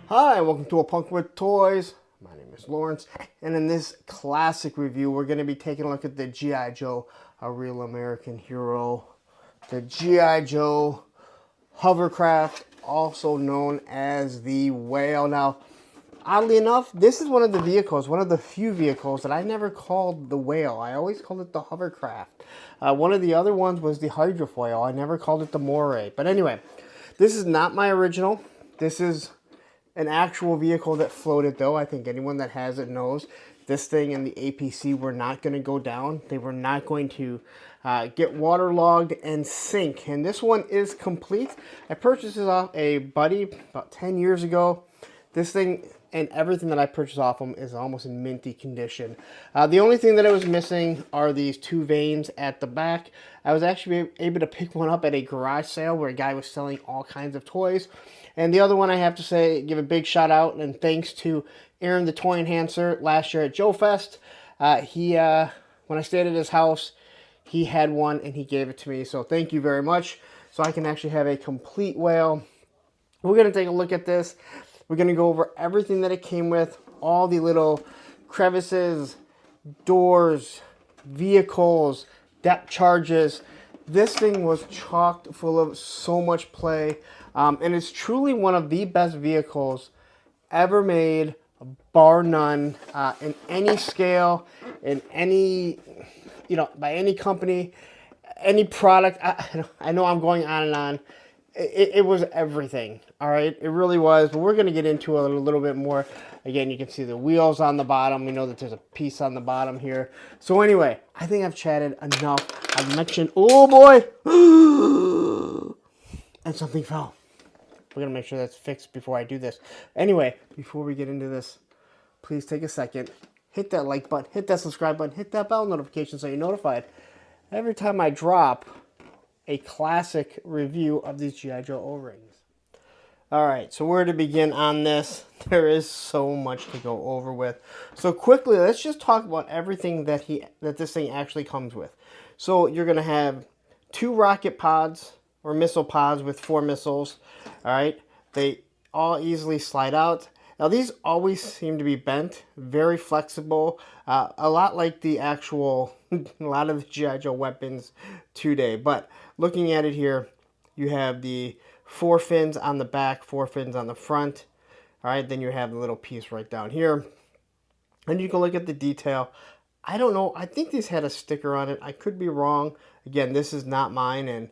Hi, welcome to A Punk with Toys. My name is Lawrence, and in this classic review, we're going to be taking a look at the G.I. Joe, A Real American Hero, the G.I. Joe hovercraft, also known as the Whale. Now, oddly enough, this is one of the vehicles, one of the few vehicles that I never called the Whale. I always called it the hovercraft. One of the other ones was the hydrofoil. I never called it the moray. But anyway, this is not my original. This is an actual vehicle that floated, though. I think anyone that has it knows this thing and the APC were not going to go down. They were not going to get waterlogged and sink. And this one is complete. I purchased it off a buddy about 10 years ago. This thing and everything that I purchased off him is almost in minty condition. The only thing that I was missing are these two vanes at the back. I was actually able to pick one up at a garage sale where a guy was selling all kinds of toys. And the other one, I have to say, give a big shout out and thanks to Aaron the Toy Enhancer last year at Joe Fest. When I stayed at his house, he had one and he gave it to me. So thank you very much. So I can actually have a complete Whale. We're going to take a look at this. We're going to go over everything that it came with, all the little crevices, doors, vehicles, depth charges. This thing was chocked full of so much play. And it's truly one of the best vehicles ever made, bar none, in any scale, in any, by any company, any product. I know I'm going on and on. It was everything, all right? It really was, but we're going to get into it a little bit more. Again, you can see the wheels on the bottom. We know that there's a piece on the bottom here. So anyway, I think I've chatted enough. I've mentioned, oh boy, and something fell. We're going to make sure that's fixed before I do this. Anyway, before we get into this, please take a second, hit that like button, hit that subscribe button, hit that bell notification so you're notified every time I drop a classic review of these G.I. Joe O-rings. Alright, so where to begin on this? There is so much to go over with. So quickly, let's just talk about everything that this thing actually comes with. So you're going to have 2 rocket pods, or missile pods with 4 missiles. Alright, they all easily slide out. Now these always seem to be bent, very flexible, a lot like the actual, a lot of the G.I. Joe weapons today. But looking at it here, you have the 4 fins on the back, 4 fins on the front. Alright, then you have the little piece right down here. And you can look at the detail. I don't know, I think these had a sticker on it. I could be wrong. Again, this is not mine, and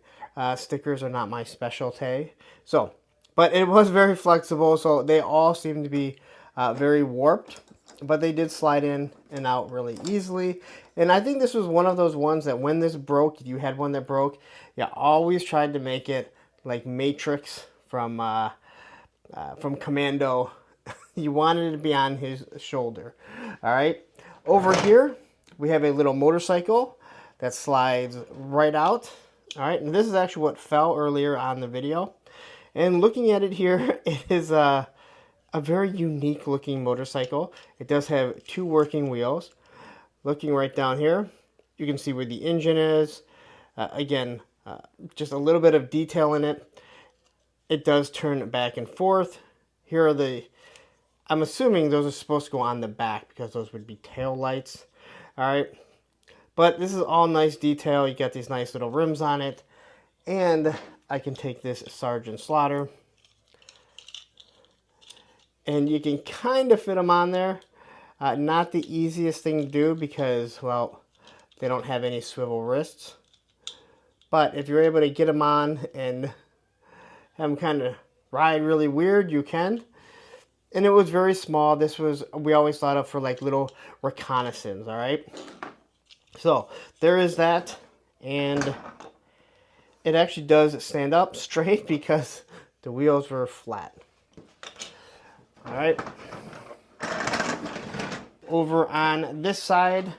stickers are not my specialty. So, but it was very flexible, so they all seem to be very warped. But they did slide in and out really easily. And I think this was one of those ones that when this broke, if you had one that broke, you always tried to make it like Matrix from Commando. You wanted it to be on his shoulder. All right. Over here, we have a little motorcycle that slides right out. All right. And this is actually what fell earlier on the video. And looking at it here, it is a very unique looking motorcycle. It does have 2 working wheels. Looking right down here, you can see where the engine is. Again, just a little bit of detail in it. It does turn back and forth. Here are I'm assuming those are supposed to go on the back because those would be tail lights. All right. But this is all nice detail. You got these nice little rims on it. And I can take this Sergeant Slaughter. And you can kind of fit them on there. Not the easiest thing to do because, well, they don't have any swivel wrists. But if you're able to get them on and have them kind of ride really weird, you can. And it was very small. This was, we always thought of for like little reconnaissance, all right? So there is that. And it actually does stand up straight because the wheels were flat. All right. Over on this side,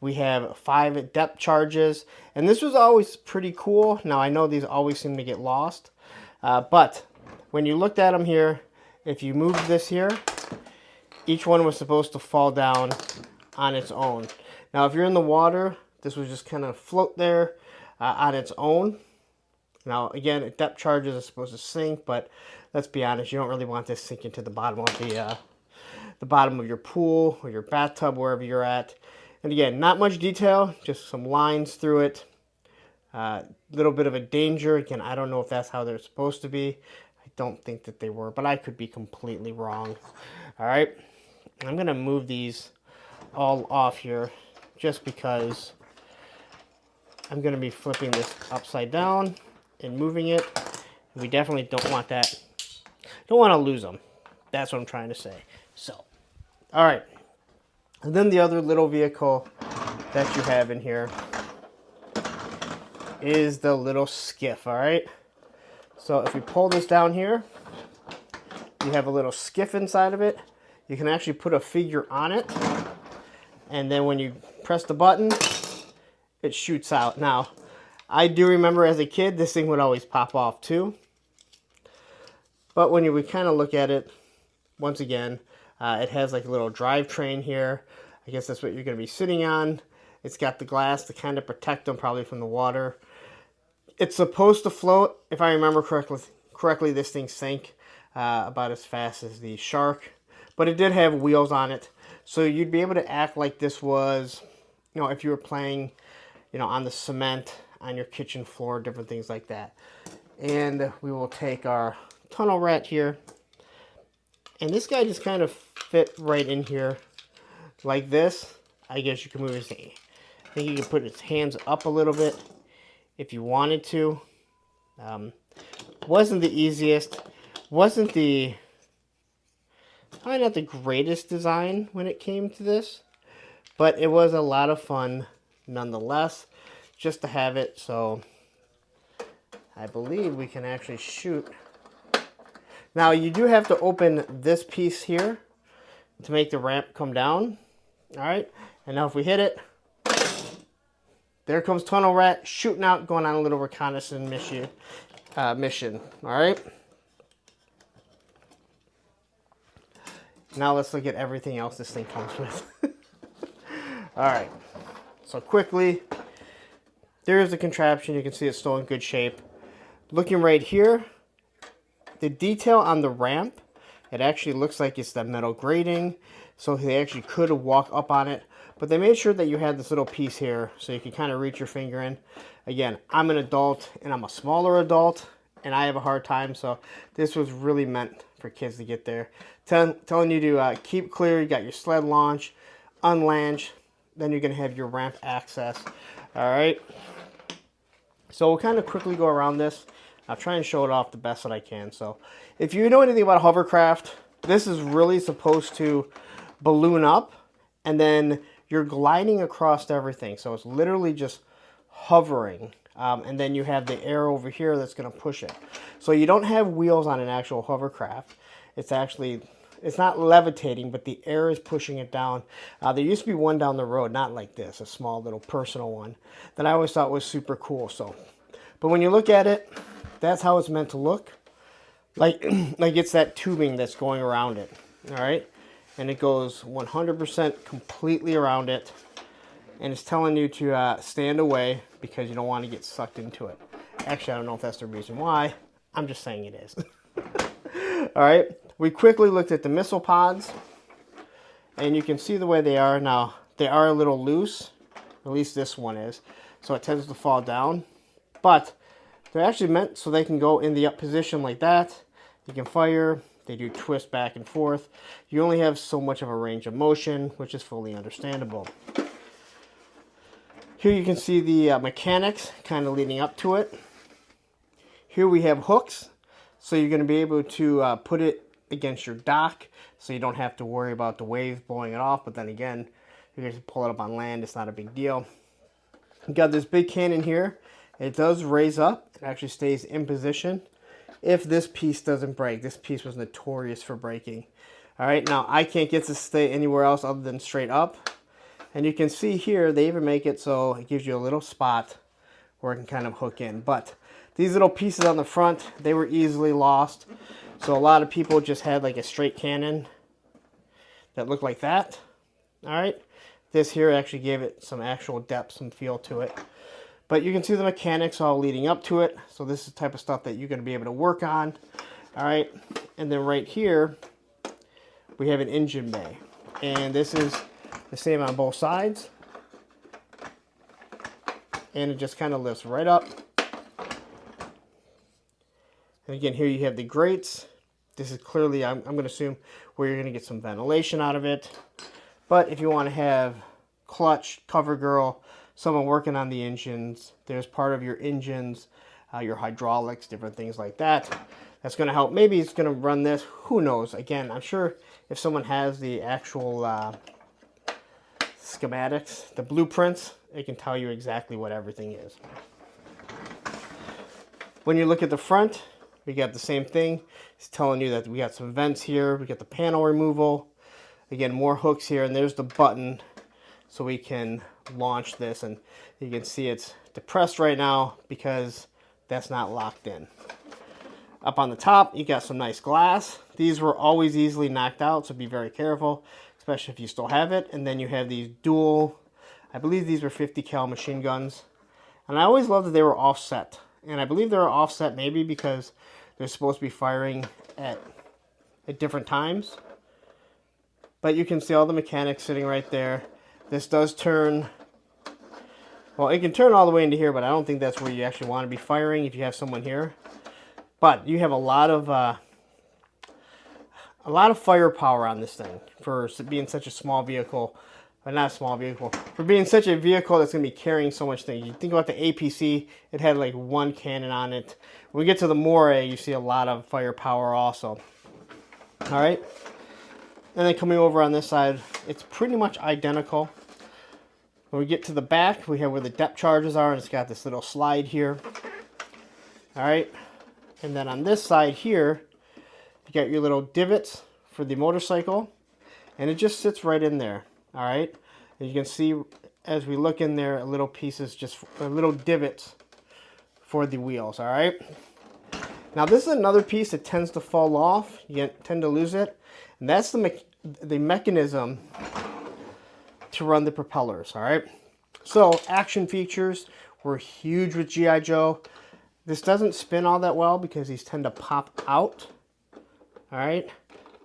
we have 5 depth charges. And this was always pretty cool. Now, I know these always seem to get lost. But when you looked at them here, if you moved this here, each one was supposed to fall down on its own. Now, if you're in the water, this would just kind of float there on its own. Now, again, depth charges are supposed to sink, but let's be honest, you don't really want this sinking to the bottom of the bottom of your pool or your bathtub, wherever you're at. And again, not much detail, just some lines through it. Little bit of a danger. Again, I don't know if that's how they're supposed to be. I don't think that they were, but I could be completely wrong. All right, I'm going to move these all off here just because I'm going to be flipping this upside down and moving it. We definitely don't want that. Don't want to lose them. That's what I'm trying to say. So, all right. And then the other little vehicle that you have in here is the little skiff, all right? So if you pull this down here, you have a little skiff inside of it. You can actually put a figure on it. And then when you press the button, it shoots out. Now, I do remember as a kid, this thing would always pop off too. But when we kind of look at it, once again, it has like a little drivetrain here. I guess that's what you're going to be sitting on. It's got the glass to kind of protect them probably from the water. It's supposed to float. If I remember correctly, this thing sank about as fast as the Shark. But it did have wheels on it. So you'd be able to act like this was, you know, if you were playing, you know, on the cement, on your kitchen floor, different things like that. And we will take our tunnel rat here. And this guy just kind of fit right in here like this. I guess you can move his hand. I think you can put his hands up a little bit if you wanted to. Wasn't the easiest. Wasn't the... probably not the greatest design when it came to this. But it was a lot of fun nonetheless. Just to have it. So I believe we can actually shoot. Now you do have to open this piece here to make the ramp come down. Alright, and now if we hit it, there comes Tunnel Rat shooting out, going on a little reconnaissance mission. Alright. Now let's look at everything else this thing comes with. Alright, so quickly, there's the contraption. You can see it's still in good shape. Looking right here, the detail on the ramp, it actually looks like it's that metal grating, so they actually could walk up on it, but they made sure that you had this little piece here so you can kind of reach your finger in. Again, I'm an adult and I'm a smaller adult and I have a hard time, so this was really meant for kids to get there. Telling you to keep clear. You got your sled launch, unlatch, then you're going to have your ramp access. All right, so we'll kind of quickly go around this. I'll try and show it off the best that I can. So if you know anything about hovercraft, this is really supposed to balloon up and then you're gliding across everything. So it's literally just hovering. And then you have the air over here that's going to push it. So you don't have wheels on an actual hovercraft. It's actually, it's not levitating, but the air is pushing it down. There used to be one down the road, not like this, a small little personal one that I always thought was super cool. So, but when you look at it, that's how it's meant to look. Like it's that tubing that's going around it. All right. And it goes 100% completely around it. And it's telling you to stand away because you don't want to get sucked into it. Actually, I don't know if that's the reason why. I'm just saying it is. All right. We quickly looked at the missile pods. And you can see the way they are. Now, they are a little loose. At least this one is. So it tends to fall down. But they're actually meant so they can go in the up position like that. You can fire. They do twist back and forth. You only have so much of a range of motion, which is fully understandable. Here you can see the mechanics kind of leading up to it. Here we have hooks. So you're going to be able to put it against your dock so you don't have to worry about the waves blowing it off. But then again, you can just pull it up on land. It's not a big deal. You got this big cannon here. It does raise up. It actually stays in position if this piece doesn't break. This piece was notorious for breaking. All right, now I can't get this to stay anywhere else other than straight up. And you can see here, they even make it so it gives you a little spot where it can kind of hook in. But these little pieces on the front, they were easily lost. So a lot of people just had like a straight cannon that looked like that. All right, this here actually gave it some actual depth, some feel to it. But you can see the mechanics all leading up to it. So this is the type of stuff that you're going to be able to work on. All right. And then right here, we have an engine bay. And this is the same on both sides. And it just kind of lifts right up. And again, here you have the grates. This is clearly, I'm going to assume, where you're going to get some ventilation out of it. But if you want to have clutch, cover girl, someone working on the engines, there's part of your engines, your hydraulics, different things like that. That's going to help. Maybe it's going to run this. Who knows? Again, I'm sure if someone has the actual schematics, the blueprints, it can tell you exactly what everything is. When you look at the front, we got the same thing. It's telling you that we got some vents here. We got the panel removal. Again, more hooks here, and there's the button so we can launch this. And you can see it's depressed right now because that's not locked in. Up on the top, you got some nice glass. These were always easily knocked out, so be very careful, especially if you still have it. And then you have these dual, I believe these were 50 cal machine guns. And I always loved that they were offset. And I believe they were offset maybe because they're supposed to be firing at different times. But you can see all the mechanics sitting right there. This does turn, well, it can turn all the way into here, but I don't think that's where you actually want to be firing if you have someone here. But you have a lot of firepower on this thing for being such a small vehicle. But not a small vehicle. For being such a vehicle that's going to be carrying so much things. You think about the APC, it had like one cannon on it. When we get to the Moray, you see a lot of firepower also. All right. And then coming over on this side, it's pretty much identical. When we get to the back, we have where the depth charges are, and it's got this little slide here. All right. And then on this side here, you got your little divots for the motorcycle, and it just sits right in there. All right. And you can see as we look in there, little pieces, just little divots for the wheels. All right. Now this is another piece that tends to fall off. You tend to lose it, and that's the mechanism to run the propellers. All right. So action features were huge with G.I. Joe. This doesn't spin all that well because these tend to pop out. All right.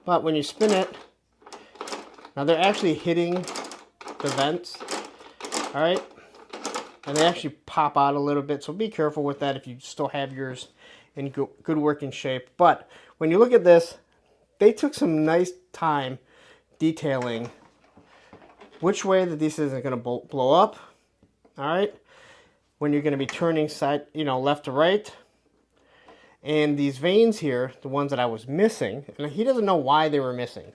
But when you spin it, now they're actually hitting the vents. All right. And they actually pop out a little bit. So be careful with that if you still have yours in good working shape. But when you look at this, they took some nice time detailing which way that this isn't going to blow up. All right. When you're going to be turning side, left to right. And these vanes here, the ones that I was missing, and he doesn't know why they were missing.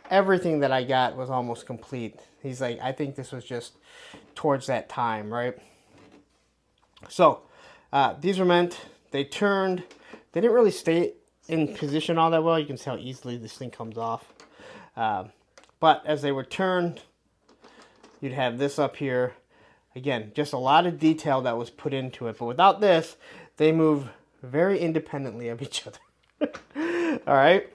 Everything that I got was almost complete. He's like, I think this was just towards that time, right? So these were meant, they turned, they didn't really stay in position all that well. You can see how easily this thing comes off. But as they were turned, you'd have this up here. Again, just a lot of detail that was put into it. But without this, they move very independently of each other. All right.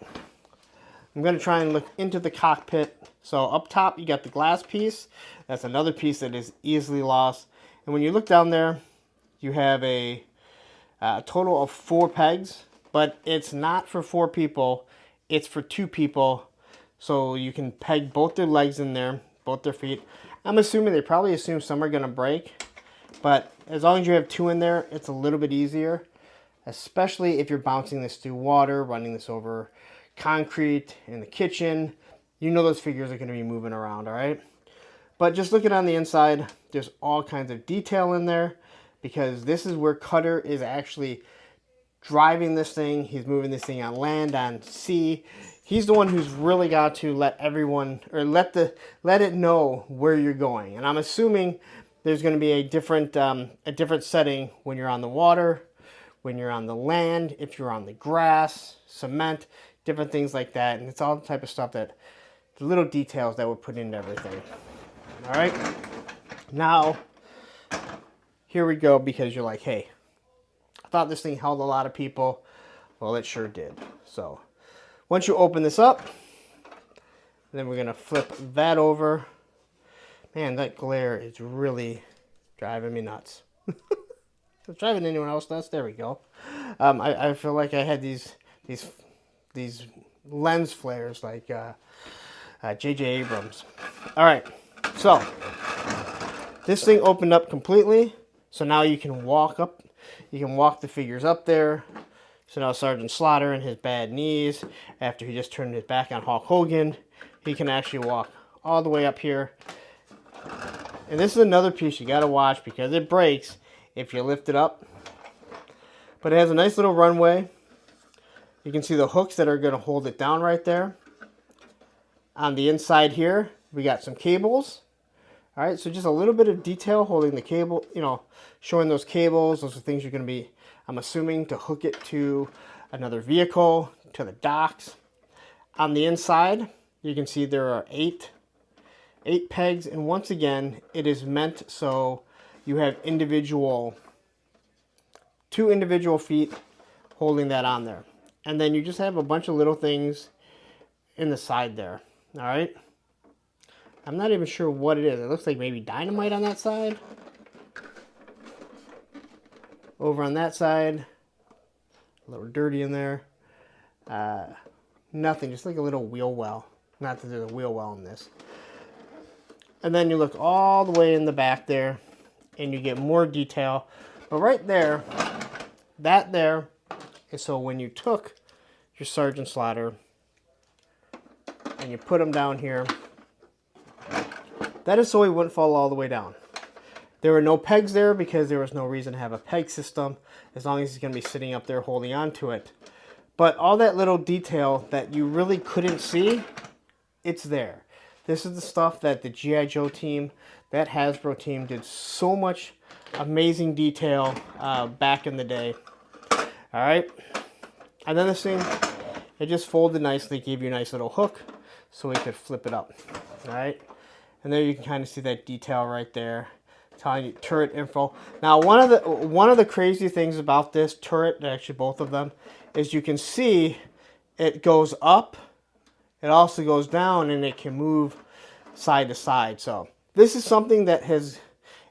I'm going to try and look into the cockpit. So up top, you got the glass piece. That's another piece that is easily lost. And when you look down there, you have a total of 4 pegs. But it's not for 4 people. It's for 2 people. So you can peg both their legs in there, both their feet. I'm assuming they probably assume some are going to break. But as long as you have 2 in there, it's a little bit easier. Especially if you're bouncing this through water, running this over concrete in the kitchen. You know those figures are going to be moving around, all right? But just looking on the inside, there's all kinds of detail in there because this is where Cutter is actually driving this thing. He's moving this thing on land, on sea. He's the one who's really got to let everyone, or let it know where you're going. And I'm assuming there's going to be a different setting when you're on the water, when you're on the land, if you're on the grass, cement, different things like that. And it's all the type of stuff that, the little details that were put into everything. All right. Now, here we go, because you're like, hey, I thought this thing held a lot of people. Well, it sure did. So once you open this up, then we're going to flip that over. Man, that glare is really driving me nuts. So driving anyone else nuts. There we go. I feel like I had these lens flares like J.J. Abrams. All right, so this thing opened up completely. So now you can walk up. You can walk the figures up there. So now Sergeant Slaughter and his bad knees, after he just turned his back on Hulk Hogan, he can actually walk all the way up here. And this is another piece you got to watch because it breaks if you lift it up. But it has a nice little runway. You can see the hooks that are going to hold it down right there. On the inside here, we got some cables. All right, so just a little bit of detail holding the cable, you know, showing those cables. Those are things you're going to be, I'm assuming, to hook it to another vehicle, to the docks. On the inside, you can see there are eight pegs, and once again, it is meant so you have two individual feet holding that on there. And then you just have a bunch of little things in the side there, all right? I'm not even sure what it is. It looks like maybe dynamite on that side. Over on that side, a little dirty in there. Nothing, just like a little wheel well. Not that there's a wheel well in this. And then you look all the way in the back there, and you get more detail. But right there, that there is so when you took your Sergeant Slaughter and you put him down here, that is so he wouldn't fall all the way down. There were no pegs there because there was no reason to have a peg system as long as he's going to be sitting up there holding on to it. But all that little detail that you really couldn't see, it's there. This is the stuff that the G.I. Joe team, that Hasbro team, did so much amazing detail back in the day. All right. And then this thing, it just folded nicely, gave you a nice little hook so we could flip it up. All right. And there you can kind of see that detail right there, telling you turret info. Now, one of the crazy things about this turret, actually both of them, is you can see it goes up, it also goes down, and it can move side to side. So this is something that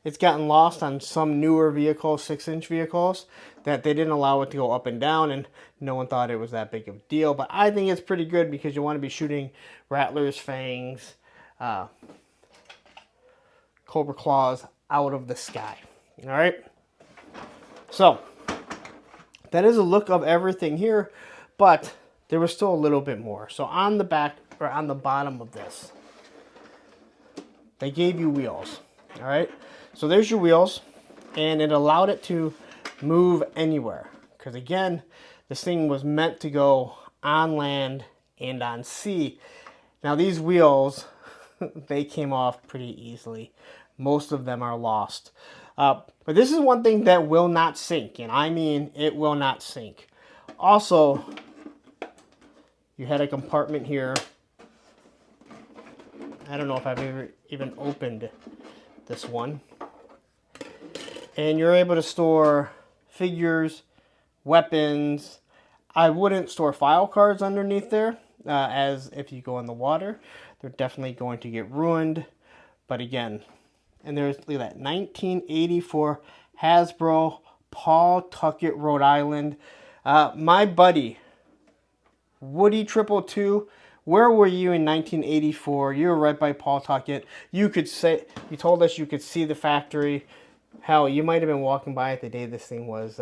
it's gotten lost on some newer vehicles, 6-inch vehicles, that they didn't allow it to go up and down, and no one thought it was that big of a deal. But I think it's pretty good because you want to be shooting rattlers, fangs, cobra claws out of the sky. All right. So that is a look of everything here, but there was still a little bit more. So on the back, or on the bottom of this, they gave you wheels. All right. So there's your wheels, and it allowed it to move anywhere. Because again, this thing was meant to go on land and on sea. Now these wheels, they came off pretty easily. Most of them are lost. But this is one thing that will not sink, and I mean it will not sink. Also, you had a compartment here. I don't know if I've ever even opened this one. And you're able to store figures, weapons. I wouldn't store file cards underneath there, as if you go in the water, they're definitely going to get ruined. But again, and there's, look at that, 1984 Hasbro, Pawtucket, Rhode Island. My buddy, Woody 222, where were you in 1984? You were right by Pawtucket. You told us you could see the factory. Hell, you might have been walking by it the day this thing was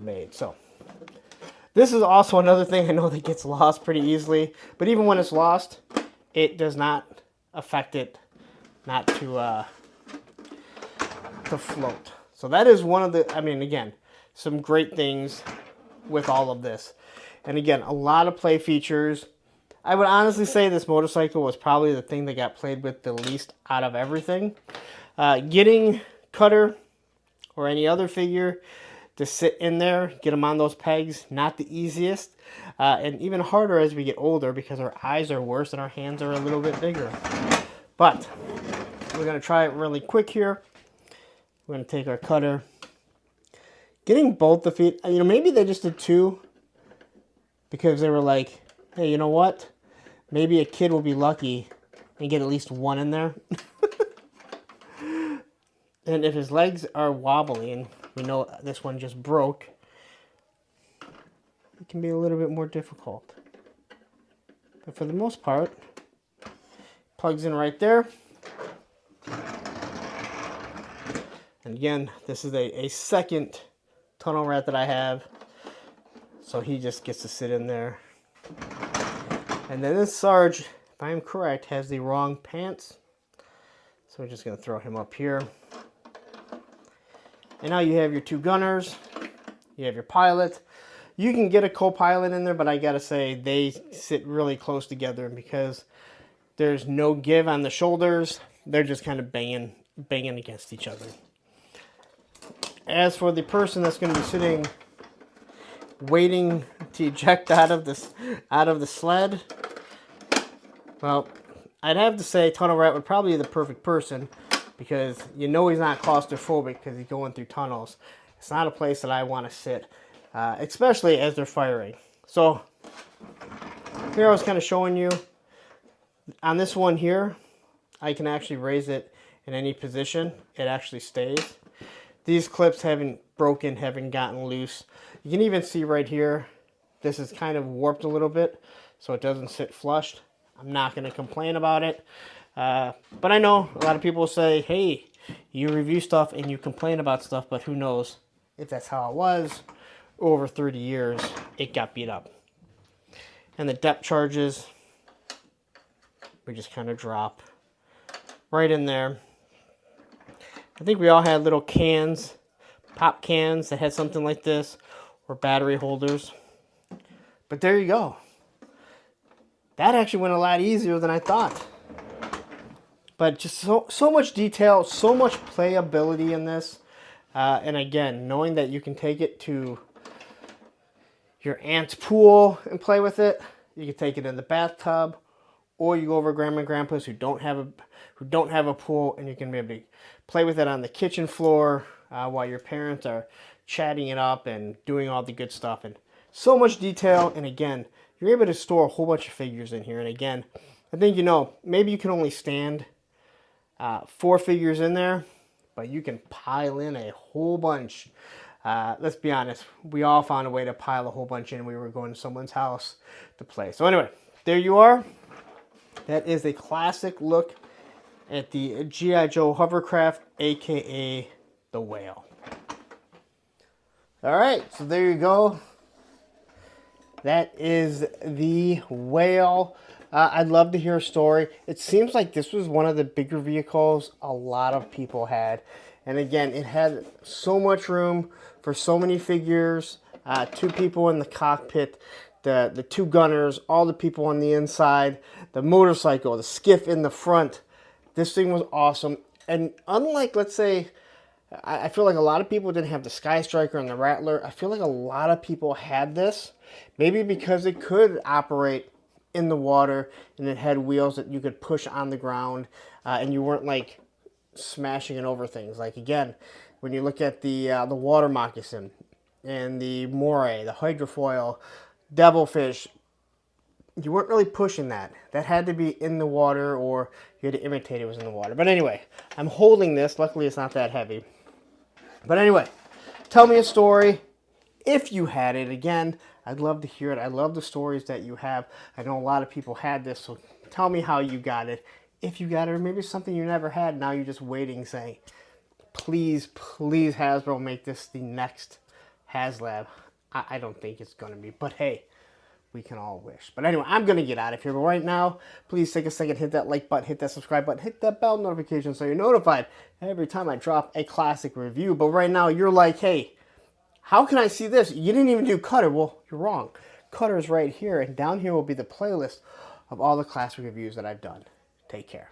made. So this is also another thing I know that gets lost pretty easily. But even when it's lost, it does not affect it not to float. So that is one of the, I mean, again, some great things with all of this. And again, a lot of play features. I would honestly say this motorcycle was probably the thing that got played with the least out of everything. Getting Cutter or any other figure to sit in there, get them on those pegs, not the easiest. And even harder as we get older because our eyes are worse and our hands are a little bit bigger. But we're going to try it really quick here. We're going to take our Cutter. Getting both the feet, you know, maybe they just did two because they were like, hey, you know what? Maybe a kid will be lucky and get at least one in there. And if his legs are wobbly, and we know this one just broke, it can be a little bit more difficult. But for the most part, plugs in right there. And again, this is a second tunnel rat that I have. So he just gets to sit in there. And then this Sarge, if I am correct, has the wrong pants. So we're just going to throw him up here. And now you have your 2 gunners. You have your pilot. You can get a co-pilot in there, but I got to say they sit really close together. And because there's no give on the shoulders, they're just kind of banging against each other. As for the person that's going to be sitting waiting to eject out of the sled, well, I'd have to say tunnel rat would probably be the perfect person, because you know he's not claustrophobic because he's going through tunnels. It's not a place that I want to sit, especially as they're firing. So here I was kind of showing you on this one here, I can actually raise it in any position. It actually stays. These clips haven't broken, haven't gotten loose. You can even see right here, this is kind of warped a little bit, so it doesn't sit flushed. I'm not going to complain about it. But I know a lot of people say, hey, you review stuff and you complain about stuff, but who knows if that's how it was. Over 30 years, it got beat up. And the depth charges, we just kind of drop right in there. I think we all had little cans, pop cans that had something like this, or battery holders. But there you go. That actually went a lot easier than I thought. But just so much detail, so much playability in this. And again, knowing that you can take it to your aunt's pool and play with it. You can take it in the bathtub, or you go over to grandma and grandpa's who don't have a pool, and you can maybe play with it on the kitchen floor while your parents are chatting it up and doing all the good stuff. And so much detail. And again, you're able to store a whole bunch of figures in here. And again, I think, you know, maybe you can only stand 4 figures in there, but you can pile in a whole bunch. Let's be honest, we all found a way to pile a whole bunch in. We were going to someone's house to play. So anyway, there you are. That is a classic look at the G.I. Joe hovercraft, aka the Whale. All right, so there you go. That is the Whale. I'd love to hear a story. It seems like this was one of the bigger vehicles a lot of people had. And again, it had so much room for so many figures. 2 people in the cockpit, the 2 gunners, all the people on the inside, the motorcycle, the skiff in the front. This thing was awesome. And unlike, let's say, I feel like a lot of people didn't have the Sky Striker and the Rattler. I feel like a lot of people had this. Maybe because it could operate in the water and it had wheels that you could push on the ground and you weren't like smashing it over things. Like again, when you look at the water moccasin and the moray, the hydrofoil, devilfish, you weren't really pushing that. That had to be in the water, or you had to imitate it was in the water. But anyway, I'm holding this. Luckily, it's not that heavy. But anyway, tell me a story if you had it. Again, I'd love to hear it. I love the stories that you have. I know a lot of people had this, so tell me how you got it. If you got it, or maybe something you never had, now you're just waiting, saying, please, please, Hasbro, make this the next HasLab. I don't think it's going to be, but hey, we can all wish. But anyway, I'm going to get out of here. But right now, please take a second, hit that like button, hit that subscribe button, hit that bell notification so you're notified every time I drop a classic review. But right now, you're like, hey, how can I see this? You didn't even do Cutter. Well, you're wrong. Cutter's right here, and down here will be the playlist of all the classic reviews that I've done. Take care.